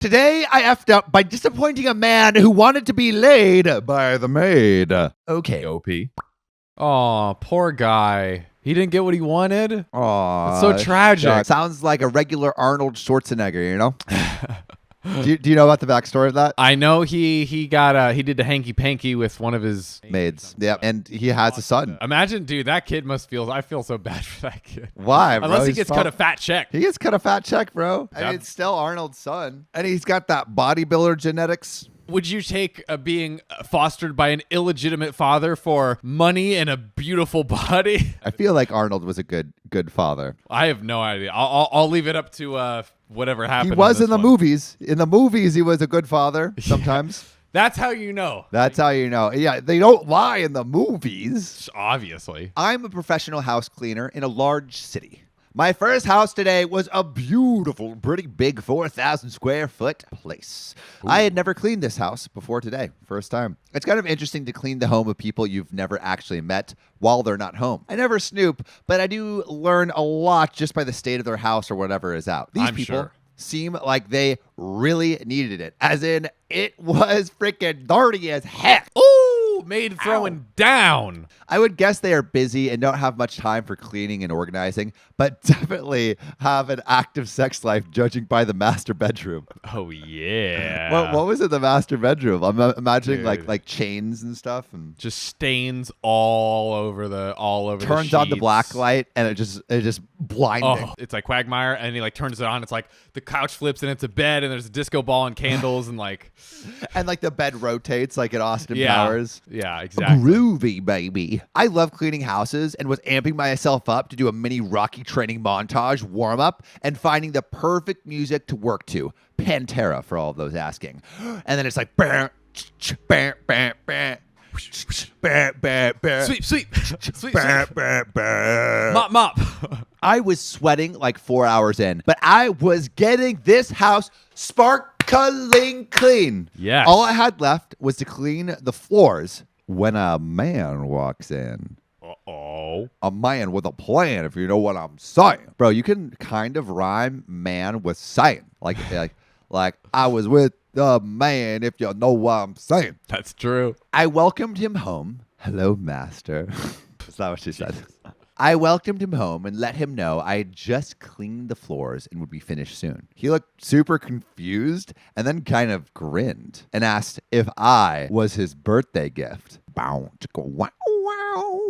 Today, I effed up by disappointing a man who wanted to be laid by the maid. OKOP. Aw, poor guy. He didn't get what he wanted? Aw, It's so tragic. Sounds like a regular Arnold Schwarzenegger, you know? do you know about the backstory of that? I know he did the hanky panky with one of his Maids. Yeah, and he has a son. Imagine, dude, that kid must feel. I feel so bad for that kid. Why, bro? Unless he gets cut a fat check. He gets cut a fat check, bro. I mean, it's still Arnold's son, and he's got that bodybuilder genetics. Would you take being fostered by an illegitimate father for money and a beautiful body? I feel like Arnold was a good father. I have no idea. I'll leave it up to whatever happened. He was in the one. movies. In the movies, he was a good father sometimes. That's how you know. That's how you know. Yeah, they don't lie in the movies. Obviously. I'm a professional house cleaner in a large city. My first house today was a beautiful, pretty big 4,000 square foot place. Ooh. I had never cleaned this house before today. First time. It's kind of interesting to clean the home of people you've never actually met while they're not home. I never snoop, but I do learn a lot just by the state of their house or whatever is out. These people seem like they really needed it. As in, it was freaking dirty as heck. Ooh, maid throwing down. I would guess they are busy and don't have much time for cleaning and organizing, but definitely have an active sex life, judging by the master bedroom. Oh yeah. What was in the master bedroom? I'm imagining like chains and stuff, and just stains all over the turns on the black light, and it just blinding. Oh, it's like Quagmire, and he like turns it on. It's like the couch flips, and it's a bed, and there's a disco ball and candles, and like the bed rotates like in Austin Powers. Yeah, exactly. Groovy, baby. I love cleaning houses and was amping myself up to do a mini Rocky training montage, warm up, and finding the perfect music to work to. Pantera, for all of those asking. And then it's like, sweep, mop. I was sweating like 4 hours in, but I was getting this house sparkling clean. Yes. All I had left was to clean the floors when a man walks in. Uh-oh. A man with a plan, if you know what I'm saying. Bro, you can kind of rhyme man with saying. Like I was with the man, if you know what I'm saying. That's true. I welcomed him home. Hello, master. That's not what she said. I welcomed him home and let him know I had just cleaned the floors and would be finished soon. He looked super confused and then kind of grinned and asked if I was his birthday gift.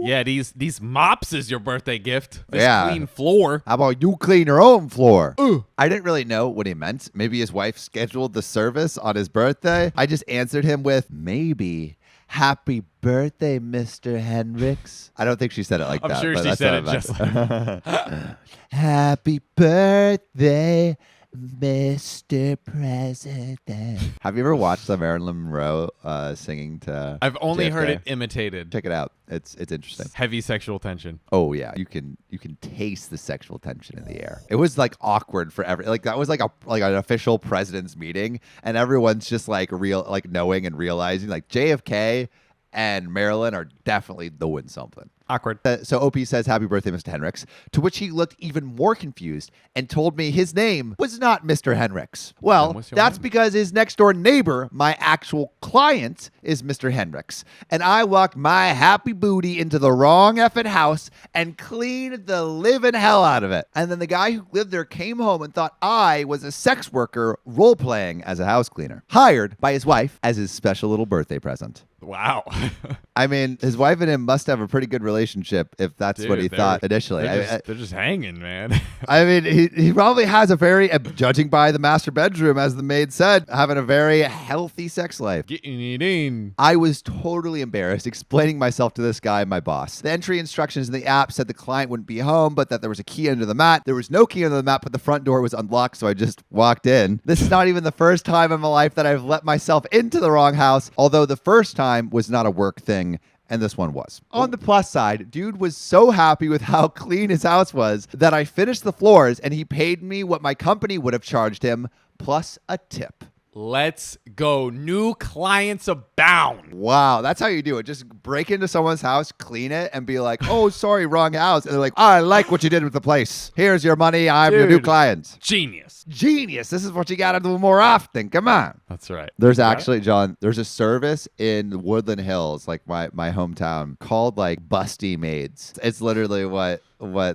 Yeah, these mops is your birthday gift. This clean floor. How about you clean your own floor? I didn't really know what he meant. Maybe his wife scheduled the service on his birthday. I just answered him with, maybe. Happy birthday, Mr. Hendricks. I don't think she said it like that. I'm sure she said it just like that. Happy birthday, Mr. President. Have you ever watched the Marilyn Monroe singing to I've only JFK? heard it imitated. Check it out. It's interesting. Heavy sexual tension. Oh yeah, you can taste the sexual tension in the air. It was like awkward for that was like an official president's meeting, and everyone's just like knowing and realizing like JFK and Marilyn are definitely doing something. Awkward. So OP says, happy birthday, Mr. Hendricks, to which he looked even more confused and told me his name was not Mr. Hendricks. Well, that's because his next door neighbor, my actual client, is Mr. Hendricks. And I walked my happy booty into the wrong effing house and cleaned the living hell out of it. And then the guy who lived there came home and thought I was a sex worker role-playing as a house cleaner, hired by his wife as his special little birthday present. Wow. I mean, his wife and him must have a pretty good relationship if that's what he thought initially. They're just hanging, man. I mean, he probably has a very, judging by the master bedroom, as the maid said, having a very healthy sex life. Getting it in. I was totally embarrassed explaining myself to this guy, my boss. The entry instructions in the app said the client wouldn't be home, but that there was a key under the mat. There was no key under the mat, but the front door was unlocked, so I just walked in. This is not even the first time in my life that I've let myself into the wrong house, although the first time was not a work thing, and this one was. On the plus side, dude was so happy with how clean his house was that I finished the floors and he paid me what my company would have charged him plus a tip. Let's go. New clients abound. Wow, that's how you do it. Just break into someone's house, clean it, and be like, "Oh, sorry, wrong house." And they're like, "I like what you did with the place. Here's your money. I'm your new Dude. client." Genius. Genius. This is what you got to do more often. Come on. That's right. There's You got actually, John, there's a service in Woodland Hills, like my hometown, called like busty maids. It's literally what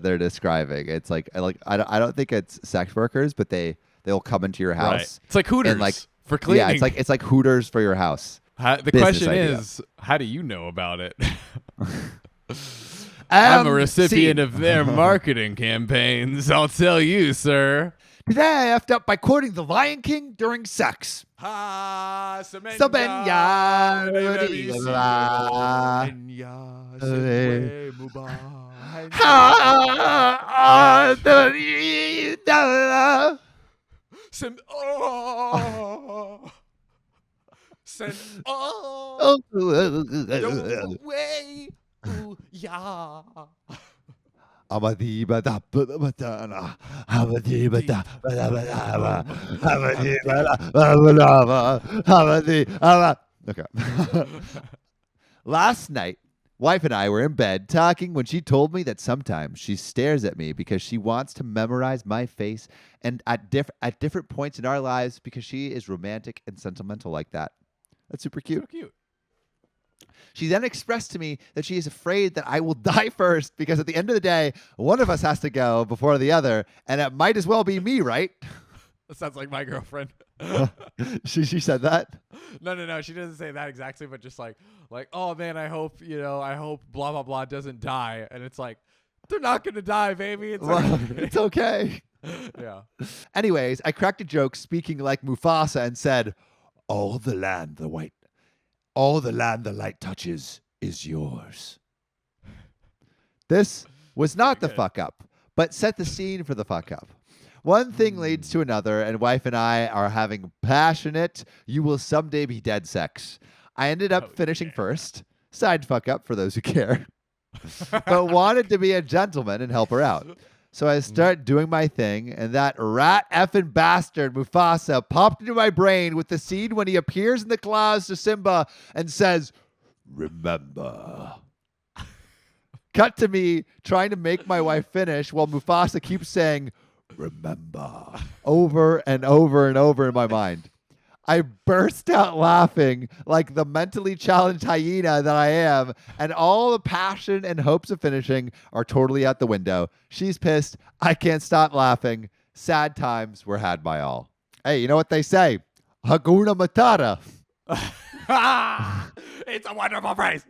they're describing. It's like I don't think it's sex workers, but they'll come into your it? house. Right. It's like Hooters and like for cleaning. Yeah, it's like Hooters for your house. The business question idea. is, how do you know about it? I'm a recipient of their marketing campaigns. I'll tell you, sir. Today I effed up by quoting The Lion King during sex. Ha, Sabenya, away. Ooh, yeah. Okay. Last night, wife and I were in bed talking when she told me that sometimes she stares at me because she wants to memorize my face, and at different points in our lives because she is romantic and sentimental like that. That's super cute. So cute. She then expressed to me that she is afraid that I will die first because at the end of the day, one of us has to go before the other, and it might as well be me, right? That sounds like my girlfriend. She said that? No. She doesn't say that exactly, but just like, oh man, I hope blah blah blah doesn't die, and it's like, they're not gonna die, baby. It's Well, okay. it's okay. Yeah. Anyways, I cracked a joke speaking like Mufasa and said, all the land the light touches is yours. This was not the fuck up, but set the scene for the fuck up. One thing leads to another, and wife and I are having passionate, you will someday be dead sex. I ended up finishing first. Side fuck up for those who care. But wanted to be a gentleman and help her out. So I start doing my thing, and that rat effing bastard, Mufasa, popped into my brain with the scene when he appears in the clouds to Simba and says, "Remember." Cut to me trying to make my wife finish while Mufasa keeps saying, "Remember," over and over and over in my mind. I burst out laughing like the mentally challenged hyena that I am, and all the passion and hopes of finishing are totally out the window. She's pissed. I can't stop laughing. Sad times were had by all. Hey, you know what they say? Hakuna Matata. It's a wonderful phrase.